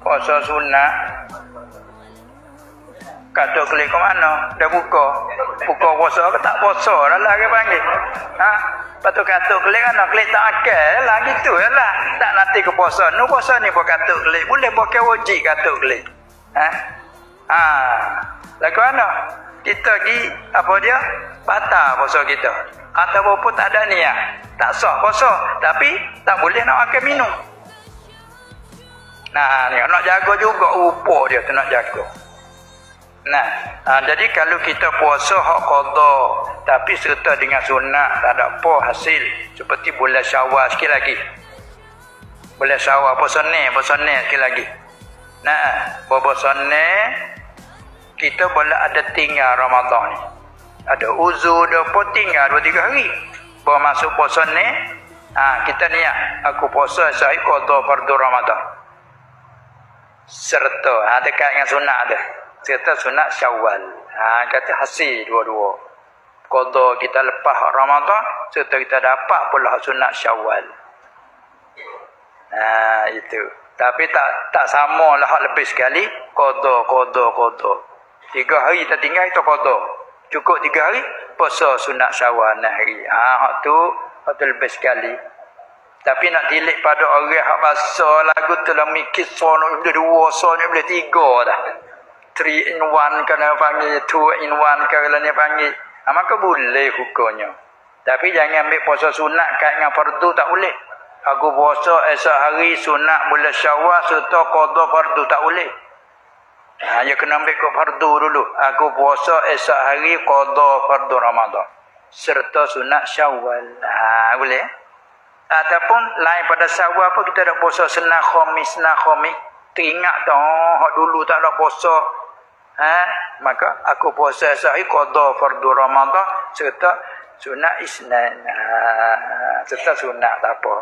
Puasa sunat. Katuk kelik ke mana? Dah buka. Buka puasa ke tak puasa dah lah ke panggil. Ha? Lepas tu katuk kelik mana? Kelik tak akal lah gitu lah. Tak nanti ke puasa. Nu puasa ni buat katuk kelik. Boleh pakai wajib katuk kelik. Ha? Ha. Lagu mana? Kita pergi apa dia? Batal puasa kita. Ataupun pun tak ada niat. Tak sah puasa. Tapi tak boleh nak makan minum. Nah, ni nak jaga juga rupa dia tu nak jaga. Nah, jadi kalau kita puasa hak qada tapi serta dengan sunat tak ada apa hasil seperti bulan Syawal sikit lagi. Bulan Syawal puasa ni sikit lagi. Nah, puasa ni kita boleh ada tinggal Ramadan ni. Ada uzur dah pun tinggal 2-3 hari. Baru masuk puasa ni, kita niat aku puasa sehari qada fardu Ramadan. Serta dekat dengan sunat ada. Serta sunat Syawal. Kata hasil dua-dua. Qada kita lepas Ramadan, serta kita dapat pula sunat Syawal. Itu. Tapi tak sama lah hak lebih sekali. Qada. 3 hari kita tinggal itu qada. Cukup 3 hari puasa sunat Syawal hari. Hak tu lebih sekali. Tapi nak tilik pada orang hak bahasa lagu tu lah mikir sono boleh 2, sono boleh 3 dah. 3 in 1 kena panggil, 2 in 1 kena panggil. Maka boleh hukumnya. Tapi jangan ambil puasa sunat kait dengan fardu tak boleh. Aku puasa esok hari sunat bulan Syawal serta qada fardu tak boleh. Ya kena ambil ke fardu dulu. Aku puasa esok hari qada fardu Ramadan serta sunat Syawal. Boleh. Ataupun lain pada Syawal apa kita ada puasa senah khamis. Teringat dah hak dulu tak ada puasa. Maka aku puasa esok hari qada fardu Ramadan serta sunat Isnin. Serta sunat tak apa.